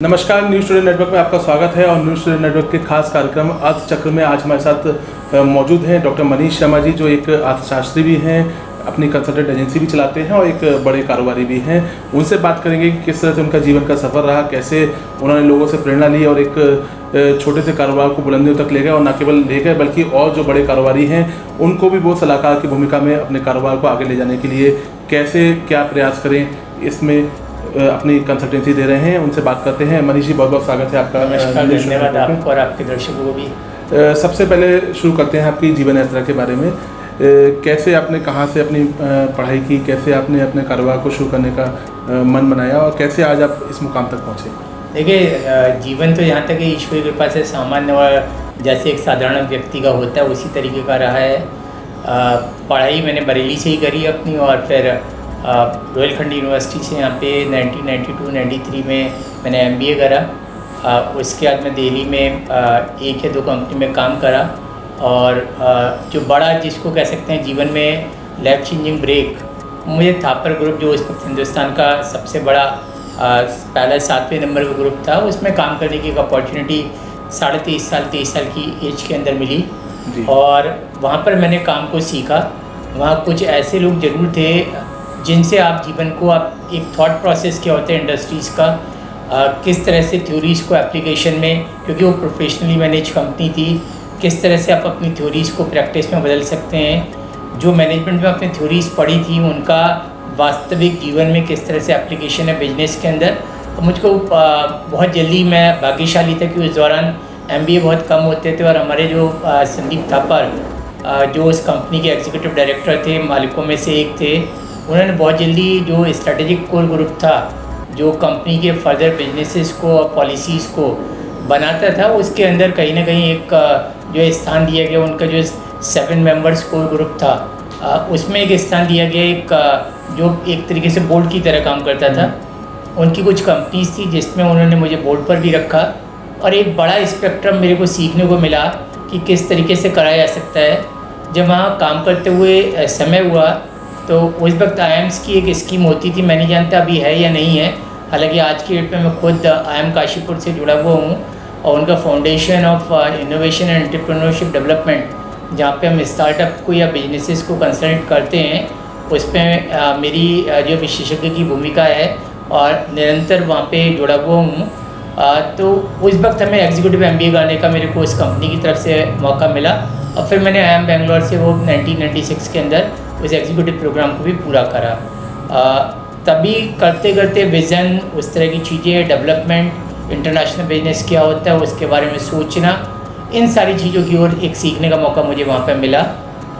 नमस्कार, news studio network में आपका स्वागत है। और न्यूज़ स्टूडियो नेटवर्क के खास कार्यक्रम अर्थचक्र में आज हमारे साथ मौजूद हैं डॉक्टर मनीष शर्मा जी, जो एक अर्थशास्त्री भी हैं, अपनी कंसल्टेंट एजेंसी भी चलाते हैं और एक बड़े कारोबारी भी हैं। उनसे बात करेंगे कि किस तरह से उनका जीवन का सफ़र रहा, कैसे उन्होंने लोगों से प्रेरणा ली और एक छोटे से कारोबार को बुलंदियों तक ले गए, और न केवल ले गए बल्कि और जो बड़े कारोबारी हैं उनको भी वो सलाहकार की भूमिका में अपने कारोबार को आगे ले जाने के लिए कैसे क्या प्रयास करें, इसमें अपनी कंसल्टेंसी दे रहे हैं। उनसे बात करते हैं। मनीष जी, बहुत बहुत स्वागत है आपका। धन्यवाद आपको और आपके दर्शकों को भी। सबसे पहले शुरू करते हैं आपकी जीवन यात्रा के बारे में। कैसे आपने कहाँ से अपनी पढ़ाई की, कैसे आपने अपने कारोबार को शुरू करने का मन बनाया और कैसे आज आप इस मुकाम तक पहुँचे? देखिए, जीवन तो यहाँ तक ईश्वर की कृपा से सामान्य और जैसे एक साधारण व्यक्ति का होता है उसी तरीके का रहा है। पढ़ाई मैंने बरेली से ही करी अपनी, और फिर रोहिलखंड यूनिवर्सिटी से यहाँ पे 1992-93 में मैंने MBA करा। उसके बाद मैं दिल्ली में एक या दो कंपनी में काम करा, और जो बड़ा जिसको कह सकते हैं जीवन में लाइफ चेंजिंग ब्रेक, मुझे थापर ग्रुप जो उस वक्त हिंदुस्तान का सबसे बड़ा पहला 7वें नंबर का ग्रुप था, उसमें काम करने की एक अपॉर्चुनिटी 23 साल की एज के अंदर मिली। और वहाँ पर मैंने काम को सीखा। वहाँ कुछ ऐसे लोग ज़रूर थे जिनसे आप जीवन को आप एक थॉट प्रोसेस क्या होता है इंडस्ट्रीज़ का, किस तरह से थ्योरीज़ को एप्लीकेशन में, क्योंकि वो प्रोफेशनली मैनेज कंपनी थी, किस तरह से आप अपनी थ्योरीज़ को प्रैक्टिस में बदल सकते हैं। जो मैनेजमेंट में अपनी थ्योरीज़ पढ़ी थी उनका वास्तविक जीवन में किस तरह से एप्लीकेशन है बिजनेस के अंदर। तो मुझको बहुत जल्दी, मैं भाग्यशाली था कि उस दौरान MBA बहुत कम होते थे, और हमारे जो संदीप थापर जो उस कंपनी के एग्जीक्यूटिव डायरेक्टर थे, मालिकों में से एक थे, उन्होंने बहुत जल्दी जो स्ट्रेटेजिक कोर ग्रुप था जो कंपनी के फर्दर बिजनेसेस को और पॉलिसीज़ को बनाता था, उसके अंदर कहीं ना कहीं एक जो स्थान दिया गया। उनका जो 7 मेंबर्स कोर ग्रुप था उसमें एक स्थान दिया गया, एक जो एक तरीके से बोर्ड की तरह काम करता था। उनकी कुछ कंपनीज थी जिसमें उन्होंने मुझे बोर्ड पर भी रखा, और एक बड़ा स्पेक्ट्रम मेरे को सीखने को मिला कि किस तरीके से कराया जा सकता है। जब वहाँ काम करते हुए समय हुआ तो उस वक्त IIMS की एक स्कीम होती थी, मैं नहीं जानता अभी है या नहीं है। हालांकि आज की डेट में मैं खुद IIM काशीपुर से जुड़ा हुआ हूँ, और उनका foundation of innovation and entrepreneurship development, जहाँ पे हम स्टार्टअप को या बिजनेसेस को कंसल्ट करते हैं, उस पर मेरी जो विशेषज्ञ की भूमिका है, और निरंतर वहाँ पे जुड़ा हुआ हूँ। तो उस वक्त हमें एग्जीक्यूटिव MBA करने का मेरे को उस कंपनी की तरफ से मौका मिला, और फिर मैंने IIM बेंगलोर से वो 1996 के अंदर उस एग्जीक्यूटिव प्रोग्राम को भी पूरा करा। तभी करते करते विज़न, उस तरह की चीज़ें, डेवलपमेंट, इंटरनेशनल बिजनेस क्या होता है उसके बारे में सोचना, इन सारी चीज़ों की ओर एक सीखने का मौका मुझे वहाँ पर मिला।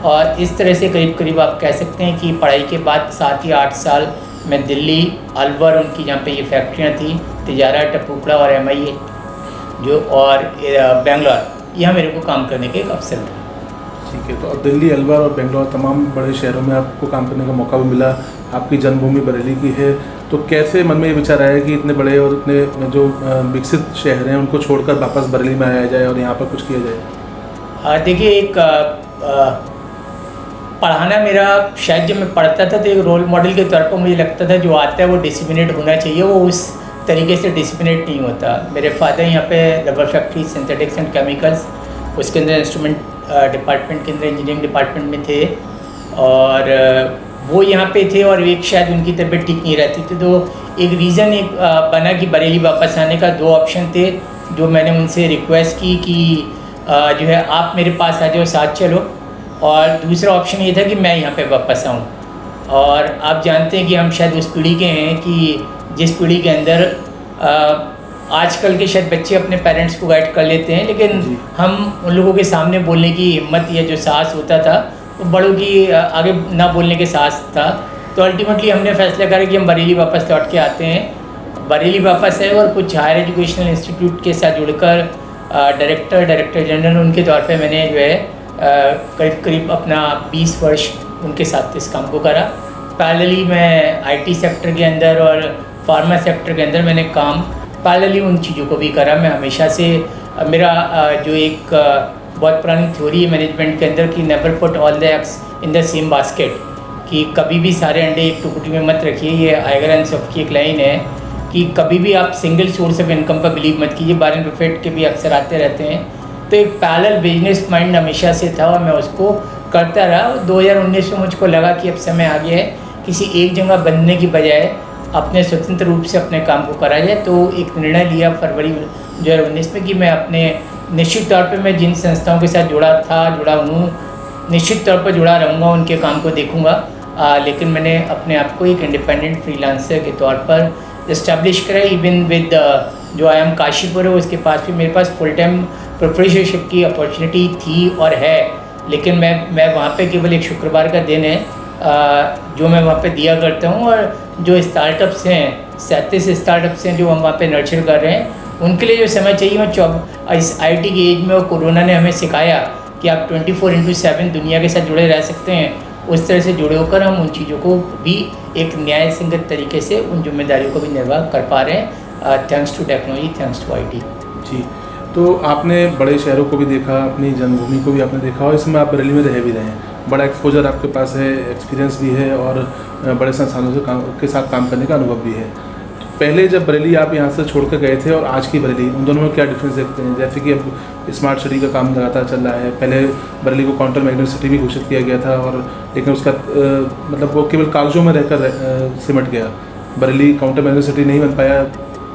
और इस तरह से करीब करीब आप कह सकते हैं कि पढ़ाई के बाद 7 या 8 साल मैं दिल्ली, अलवर, उनकी जहाँ पे ये फैक्ट्रियाँ थी, तिजारा, टपुकड़ा और MIA जो, और बेंगलोर, यहाँ मेरे को काम करने के एक अवसर मिला। ठीक है, तो अब दिल्ली, अलवर और बेंगलोर तमाम बड़े शहरों में आपको काम करने का मौका भी मिला। आपकी जन्मभूमि बरेली की है, तो कैसे मन में ये विचार आया कि इतने बड़े और इतने जो विकसित शहर हैं उनको छोड़कर वापस बरेली में आया जाए और यहाँ पर कुछ किया जाए? देखिए, एक पढ़ाना मेरा, शायद जब मैं पढ़ता था तो एक रोल मॉडल के तौर पर मुझे लगता था जो आता है वो डिसिप्लिनेट होना चाहिए, वो उस तरीके से डिसिप्लिनेट नहीं होता। मेरे फादर यहाँ पे rubber factory, synthetics and chemicals, उसके अंदर इंस्ट्रूमेंट डिपार्टमेंट के अंदर इंजीनियरिंग डिपार्टमेंट में थे, और वो यहाँ पे थे, और एक शायद उनकी तबीयत ठीक नहीं रहती थी, तो एक रीज़न एक बना कि बरेली वापस आने का। 2 ऑप्शन थे जो मैंने उनसे रिक्वेस्ट की कि जो है आप मेरे पास आ जाओ, साथ चलो, और दूसरा ऑप्शन ये था कि मैं यहाँ पे वापस आऊँ। और आप जानते हैं कि हम शायद उस पीढ़ी के हैं कि जिस पीढ़ी के अंदर आजकल के शायद बच्चे अपने पेरेंट्स को गाइड कर लेते हैं, लेकिन हम उन लोगों के सामने बोलने की हिम्मत या जो साहस होता था वो बड़ों की आगे ना बोलने के साहस था। तो अल्टीमेटली हमने फैसला करा कि हम बरेली वापस लौट के आते हैं। बरेली वापस है, और कुछ हायर एजुकेशनल इंस्टीट्यूट के साथ जुड़कर डायरेक्टर जनरल उनके तौर पे मैंने जो है करीब करीब अपना 20 वर्ष उनके साथ इस काम को करा। पैरेलली मैं IT सेक्टर के अंदर और फार्मा सेक्टर के अंदर मैंने काम पैरेलली उन चीज़ों को भी करा। मैं हमेशा से, मेरा जो एक बहुत पुरानी थ्योरी है मैनेजमेंट के अंदर कि never put all the eggs in the same basket, कि कभी भी सारे अंडे एक टुकड़ी में मत रखिए। ये आइगर एंड सफ की एक लाइन है कि कभी भी आप सिंगल सोर्स ऑफ इनकम पर बिलीव मत कीजिए। वॉरेन बफेट के भी अक्सर आते रहते हैं। तो एक पैरेलल बिजनेस माइंड हमेशा से था और मैं उसको करता रहा। 2019 में मुझको लगा कि अब समय आ गया है किसी एक जगह बनने की बजाय अपने स्वतंत्र रूप से अपने काम को करा जाए। तो एक निर्णय लिया फरवरी 2019 में कि मैं अपने निश्चित तौर पे मैं जिन संस्थाओं के साथ जुड़ा हूँ, निश्चित तौर पर जुड़ा रहूँगा, उनके काम को देखूँगा। लेकिन मैंने अपने आप को एक इंडिपेंडेंट फ्रीलांसर के तौर पर इस्टेब्लिश करा। इवन विद जो IIM काशीपुर है उसके पास भी मेरे पास फुल टाइम प्रोफेसरशिप की अपॉर्चुनिटी थी और है। लेकिन मैं वहाँ पे केवल एक शुक्रवार का दिन है जो मैं वहाँ पे दिया करता हूँ। और जो स्टार्टअप्स हैं, 37 स्टार्टअप्स हैं जो हम वहाँ पे नर्चर कर रहे हैं, उनके लिए जो समय चाहिए मैं इस IT के एज में और कोरोना ने हमें सिखाया कि आप 24/7 दुनिया के साथ जुड़े रह सकते हैं। उस तरह से जुड़े होकर हम उन चीज़ों को भी एक न्याय संगत तरीके से उन जिम्मेदारियों को भी निर्वाह कर पा रहे हैं, thanks to technology, thanks to IT। जी, तो आपने बड़े शहरों को भी देखा, अपनी जन्मभूमि को भी आपने देखा और इसमें आप बरेली में रह भी रहे हैं। बड़ा एक्सपोजर आपके पास है, एक्सपीरियंस भी है और बड़े संस्थानों से के साथ काम करने का अनुभव भी है। पहले जब बरेली आप यहाँ से छोड़ कर गए थे और आज की बरेली, उन दोनों में क्या डिफरेंस देखते हैं? जैसे कि अब स्मार्ट सिटी का काम लगातार चल रहा है। पहले बरेली को काउंटर मैग्नेट सिटी भी घोषित किया गया था और लेकिन उसका मतलब वो केवल कागजों में रहकर सिमट गया। बरेली काउंटर मैग्नेट सिटी नहीं बन पाया।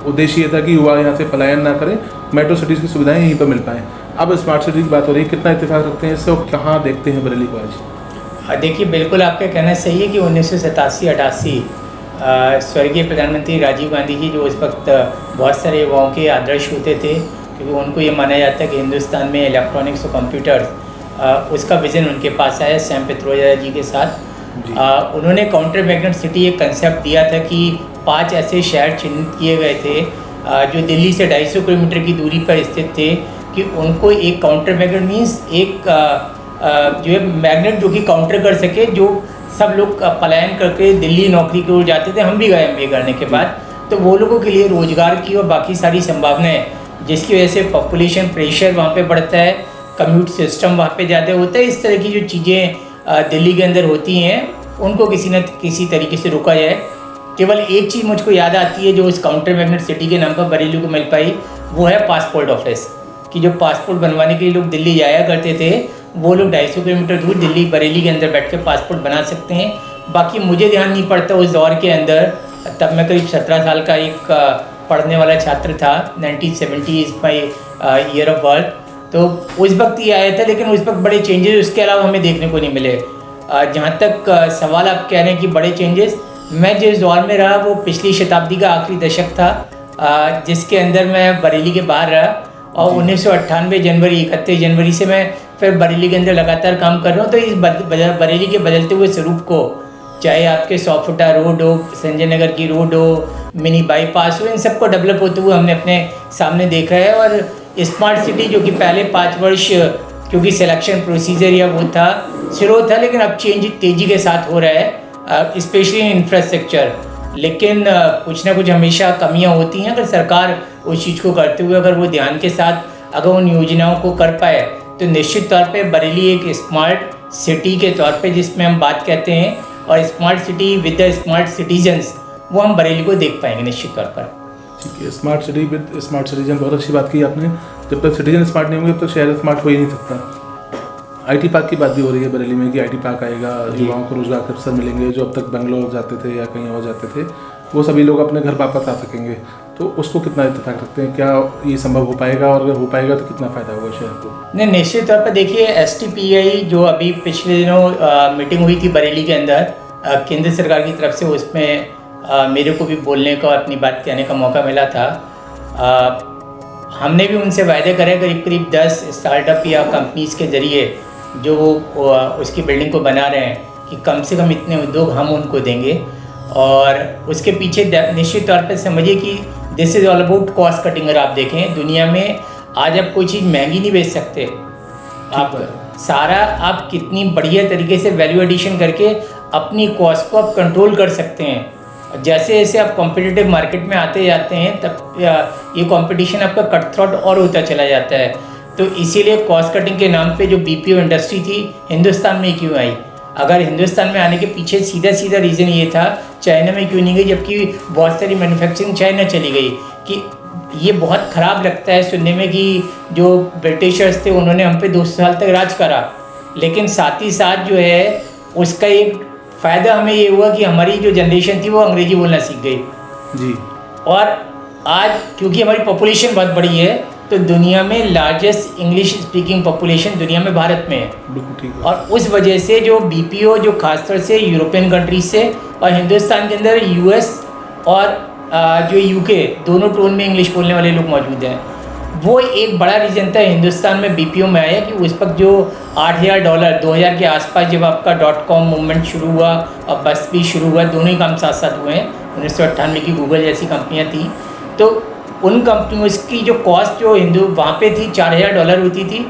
उद्देश्य ये था कि युवा यहाँ से पलायन ना करें, मेट्रो सिटीज़ की सुविधाएँ यहीं पर मिल पाएँ। अब स्मार्ट सिटी की बात हो रही है, कितना इत्तेफाक रखते हैं इससे और कहाँ देखते हैं बरेली को आज? देखिए, बिल्कुल आपका कहना सही है कि 1987-88 स्वर्गीय प्रधानमंत्री राजीव गांधी जी जो उस वक्त बहुत सारे युवाओं के आदर्श होते थे, क्योंकि उनको ये माना जाता है कि हिंदुस्तान में इलेक्ट्रॉनिक्स और कंप्यूटर्स, उसका विज़न उनके पास आया सैम पित्रोदा जी के साथ। उन्होंने काउंटर मैग्नेट सिटी एक कंसेप्ट दिया था कि 5 ऐसे शहर चिन्हित किए गए थे जो दिल्ली से 250 किलोमीटर की दूरी पर स्थित थे कि उनको एक काउंटर मैग्नेट मीन्स एक जो है मैग्नेट जो कि काउंटर कर सके। जो सब लोग पलायन करके दिल्ली नौकरी की ओर जाते थे, हम भी गए MBA करने के बाद, तो वो लोगों के लिए रोज़गार की और बाकी सारी संभावनाएं, जिसकी वजह से पॉपुलेशन प्रेशर वहाँ पे बढ़ता है, कम्यूट सिस्टम वहाँ पे ज़्यादा होता है। इस तरह की जो चीज़ें दिल्ली के अंदर होती हैं उनको किसी न किसी तरीके से रोका जाए। केवल एक चीज़ मुझको याद आती है जो उस काउंटर मैग्नेट सिटी के नाम पर बरेली को मिल पाई, वो है पासपोर्ट ऑफिस। कि जो पासपोर्ट बनवाने के लिए लोग दिल्ली जाया करते थे, वो लोग 250 किलोमीटर दूर दिल्ली बरेली के अंदर बैठ के पासपोर्ट बना सकते हैं। बाकी मुझे ध्यान नहीं पड़ता उस दौर के अंदर, तब मैं करीब 17 साल का एक पढ़ने वाला छात्र था। 1970 is my year of birth. तो उस वक्त ये आया था, लेकिन उस वक्त बड़े चेंजेस उसके अलावा हमें देखने को नहीं मिले। जहाँ तक सवाल आप कह रहे हैं कि बड़े चेंजेस, मैं जिस दौर में रहा वो पिछली शताब्दी का आखिरी दशक था, जिसके अंदर मैं बरेली के बाहर रहा। और 1998 जनवरी 31 जनवरी से मैं फिर बरेली के अंदर लगातार काम कर रहा हूँ। तो इस बरेली के बदलते हुए स्वरूप को, चाहे आपके 100 फुटा रोड हो, संजय नगर की रोड हो, मिनी बाईपास हो, इन सबको डेवलप होते हुए हमने अपने सामने देखा है। और स्मार्ट सिटी जो कि पहले 5 वर्ष क्योंकि सिलेक्शन प्रोसीजर या वो था स्लो था, लेकिन अब चेंज तेज़ी के साथ हो रहा है, स्पेशली इन इंफ्रास्ट्रक्चर। लेकिन कुछ ना कुछ हमेशा कमियां होती हैं। अगर सरकार उस चीज़ को करते हुए अगर वो ध्यान के साथ अगर उन योजनाओं को कर पाए, तो निश्चित तौर पे बरेली एक स्मार्ट सिटी के तौर पे जिसमें हम बात कहते हैं, और smart city with the smart citizens, वो हम बरेली को देख पाएंगे निश्चित तौर पर। ठीक है, smart city with smart citizen, बहुत अच्छी बात की आपने। जब तक सिटीजन स्मार्ट नहीं होंगे तब तक शहर स्मार्ट हो ही नहीं सकता। IT पार्क की बात भी हो रही है बरेली में कि IT पार्क आएगा, युवाओं को रोजगार के अवसर मिलेंगे। जो अब तक बेंगलोर जाते थे या कहीं और जाते थे, वो सभी लोग अपने घर वापस आ सकेंगे। तो उसको कितना इत्तेफाक रखते हैं? क्या ये संभव हो पाएगा, और अगर हो पाएगा तो कितना फ़ायदा होगा शहर को? नहीं, निश्चित तौर पर देखिए, STPI जो अभी पिछले दिनों मीटिंग हुई थी बरेली के अंदर केंद्र सरकार की तरफ से, उसमें मेरे को भी बोलने का, अपनी बात कहने का मौका मिला था। हमने भी उनसे वायदे करे करीब 10 स्टार्टअप या कंपनीज़ के ज़रिए जो वो उसकी बिल्डिंग को बना रहे हैं कि कम से कम इतने उद्योग हम उनको देंगे। और उसके पीछे निश्चित तौर पर समझिए कि this is all about cost cutting. अगर आप देखें दुनिया में आज आप कोई चीज़ महंगी नहीं बेच सकते, आप सारा आप कितनी बढ़िया तरीके से वैल्यू एडिशन करके अपनी कॉस्ट को आप कंट्रोल कर सकते हैं। जैसे जैसे आप कॉम्पिटिटिव मार्केट में आते जाते हैं, तब ये कंपटीशन आपका कट थ्रोट और होता चला जाता है। तो इसीलिए कॉस्ट कटिंग के नाम पे जो BPO इंडस्ट्री थी हिंदुस्तान में क्यों आई? अगर हिंदुस्तान में आने के पीछे सीधा सीधा रीज़न ये था चाइना में क्यों नहीं गई, जबकि बहुत सारी मैन्युफैक्चरिंग चाइना चली गई। कि ये बहुत ख़राब लगता है सुनने में कि जो ब्रिटिशर्स थे उन्होंने हम पे 200 साल तक राज करा, लेकिन साथ ही साथ जो है उसका एक फ़ायदा हमें ये हुआ कि हमारी जो जनरेशन थी वो अंग्रेज़ी बोलना सीख गई जी। और आज क्योंकि हमारी पॉपुलेशन बहुत बड़ी है तो दुनिया में लार्जेस्ट इंग्लिश स्पीकिंग पॉपुलेशन दुनिया में भारत में है। बिल्कुल ठीक है। और उस वजह से जो बीपीओ जो खासतौर से यूरोपियन कंट्रीज से और हिंदुस्तान के अंदर यूएस और जो यूके दोनों टोन में इंग्लिश बोलने वाले लोग मौजूद हैं, वो एक बड़ा रीज़न था हिंदुस्तान में बीपीओ में आया कि उस वक्त जो $8,000 2000 के आसपास जब आपका .com मूवमेंट शुरू हुआ और बस भी शुरू हुआ, दोनों ही काम साथ साथ हुए हैं। 1998 की गूगल जैसी कंपनियां थी, तो उन कंपनियों की जो कॉस्ट जो वहाँ पे थी $4,000 होती थी।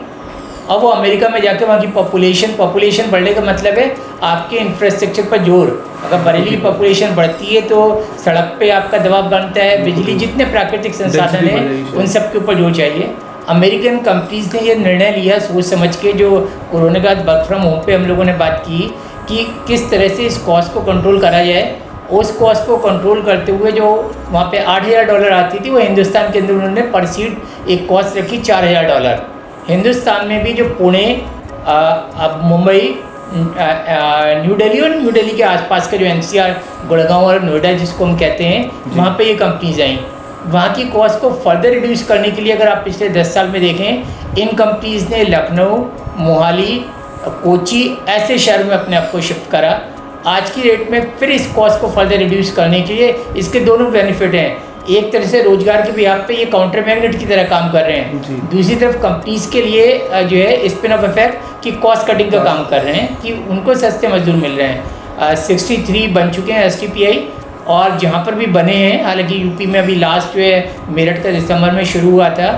अब वो अमेरिका में जाके वहाँ की पॉपुलेशन बढ़ने का मतलब है आपके इंफ्रास्ट्रक्चर पर जोर। अगर बरेली की पॉपुलेशन बढ़ती है तो सड़क पे आपका दबाव बनता है, बिजली जितने प्राकृतिक संसाधन हैं उन सब के ऊपर जोर चाहिए। अमेरिकन कंपनीज ने ये निर्णय लिया सोच समझ के, जो कोरोना के बाद वर्क फ्रॉम होम पे हम लोगों ने बात की कि किस तरह से इस कॉस्ट को कंट्रोल करा जाए। उस कॉस्ट को कंट्रोल करते हुए जो वहाँ पे $8,000 आती थी वो हिंदुस्तान के अंदर उन्होंने पर सीट एक कॉस्ट रखी $4,000। हिंदुस्तान में भी जो पुणे, अब मुंबई, न्यू दिल्ली और न्यू दिल्ली के आसपास का जो NCR, गुड़गांव और नोएडा जिसको हम कहते हैं, वहाँ पे ये कंपनीज आई। वहाँ की कॉस्ट को फर्दर रिड्यूस करने के लिए अगर आप पिछले 10 साल में देखें, इन कंपनीज ने लखनऊ, मोहाली, कोची ऐसे शहरों में अपने आप को शिफ्ट करा। आज की डेट में फिर इस कॉस्ट को फर्दर रिड्यूस करने के लिए इसके दोनों बेनिफिट हैं। एक तरह से रोजगार के बिहाफ पे ये काउंटर मैग्नेट की तरह काम कर रहे हैं, दूसरी तरफ कंपनीज के लिए जो है स्पिन ऑफ इफेक्ट की कॉस्ट कटिंग का काम कर रहे हैं कि उनको सस्ते मजदूर मिल रहे हैं। 63 बन चुके हैं STPI और जहाँ पर भी बने हैं, हालांकि यूपी में अभी लास्ट जो है मेरठ का दिसंबर में शुरू हुआ था,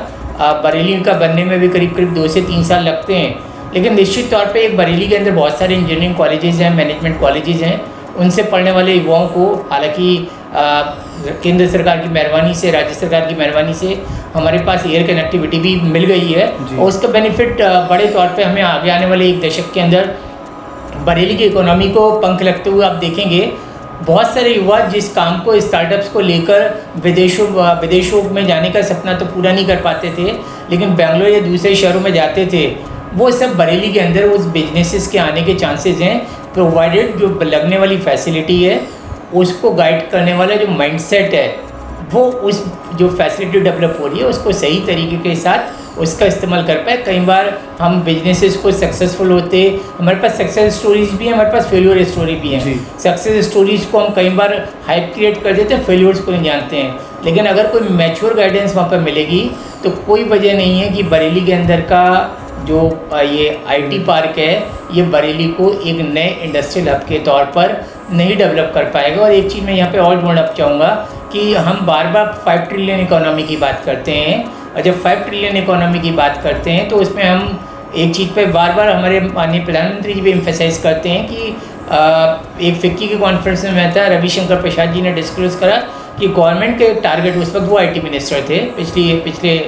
बरेली का बनने में भी करीब 2 से 3 साल लगते हैं। लेकिन निश्चित तौर पे एक बरेली के अंदर बहुत सारे इंजीनियरिंग कॉलेजेस हैं, मैनेजमेंट कॉलेजेस हैं, उनसे पढ़ने वाले युवाओं को हालांकि केंद्र सरकार की मेहरबानी से, राज्य सरकार की मेहरबानी से हमारे पास एयर कनेक्टिविटी भी मिल गई है और उसका बेनिफिट बड़े तौर पे हमें आगे आने वाले 1 दशक के अंदर बरेली की इकोनॉमी को पंख लगते हुए आप देखेंगे। बहुत सारे युवा जिस काम को स्टार्टअप्स को लेकर विदेशों में जाने का सपना तो पूरा नहीं कर पाते थे, लेकिन बेंगलोर या दूसरे शहरों में जाते थे, वो सब बरेली के अंदर उस बिजनेसेस के आने के चांसेस हैं, प्रोवाइडेड जो लगने वाली फैसिलिटी है उसको गाइड करने वाला जो माइंडसेट है वो उस जो फैसिलिटी डेवलप हो रही है उसको सही तरीके के साथ उसका इस्तेमाल कर पाए। कई बार हम बिजनेसेस को सक्सेसफुल होते, हमारे पास सक्सेस स्टोरीज भी हैं, हमारे पास फेल्योर स्टोरी भी हैं। सक्सेस स्टोरीज़ को हम कई बार हाइप क्रिएट कर देते हैं, फेल्योर्स को नहीं जानते हैं। लेकिन अगर कोई मैच्योर गाइडेंस वहाँ पर मिलेगी तो कोई वजह नहीं है कि बरेली के अंदर का जो ये IT पार्क है ये बरेली को एक नए इंडस्ट्रियल हब के तौर पर नहीं डेवलप कर पाएगा। और एक चीज़ मैं यहाँ पे और जोड़ना चाहूँगा कि हम बार बार 5 ट्रिलियन इकोनॉमी की बात करते हैं, और जब 5 ट्रिलियन इकोनॉमी की बात करते हैं तो उसमें हम एक चीज़ पे बार बार हमारे माननीय प्रधानमंत्री जी भी एम्फेसाइज करते हैं कि एक फिक्की के कॉन्फ्रेंस में मैं था, रविशंकर प्रसाद जी ने डिस्क्लोज करा कि गवर्नमेंट के टारगेट, उस वक्त वो IT मिनिस्टर थे पिछले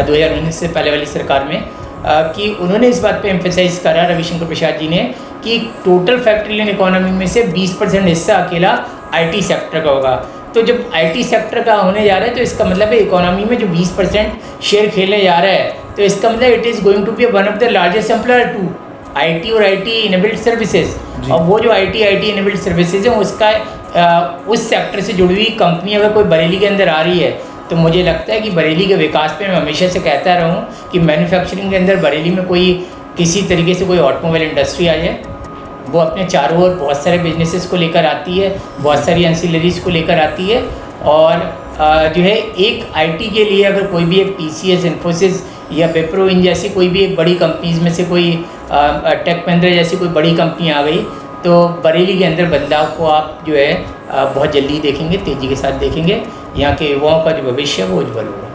2019 से पहले वाली सरकार में, कि उन्होंने इस बात पे एम्फेसाइज करा रविशंकर प्रसाद जी ने कि टोटल 5 ट्रिलियन इकोनॉमी में से 20% हिस्सा अकेला IT सेक्टर का होगा। तो जब IT सेक्टर का होने जा रहा है तो इसका मतलब है इकोनॉमी में जो 20% शेयर खेलने जा रहा है, तो इसका मतलब it is going to be one of the largest employer to IT और IT इनेबल्ड सर्विसेज। और वो जो IT इनेबल्ड सर्विसेज हैं उसका उस सेक्टर से जुड़ी हुई कंपनी अगर कोई बरेली के अंदर आ रही है तो मुझे लगता है कि बरेली के विकास पे मैं हमेशा से कहता रहा हूँ कि मैन्युफैक्चरिंग के अंदर बरेली में कोई किसी तरीके से कोई ऑटोमोबाइल इंडस्ट्री आ जाए, वो अपने चारों ओर बहुत सारे बिजनेसेस को लेकर आती है, बहुत सारी एंसिलरीज को लेकर आती है, और जो है एक IT के लिए अगर कोई भी एक TCS, इन्फोसिस या विप्रो इन जैसी कोई भी एक बड़ी कंपनीज में से कोई टेक महिंद्रा जैसी कोई बड़ी कंपनी आ गई तो बरेली के अंदर बदलाव को आप जो है बहुत जल्दी देखेंगे, तेज़ी के साथ देखेंगे। यहाँ के युवाओं का जो भविष्य है वो उज्ज्वल होगा।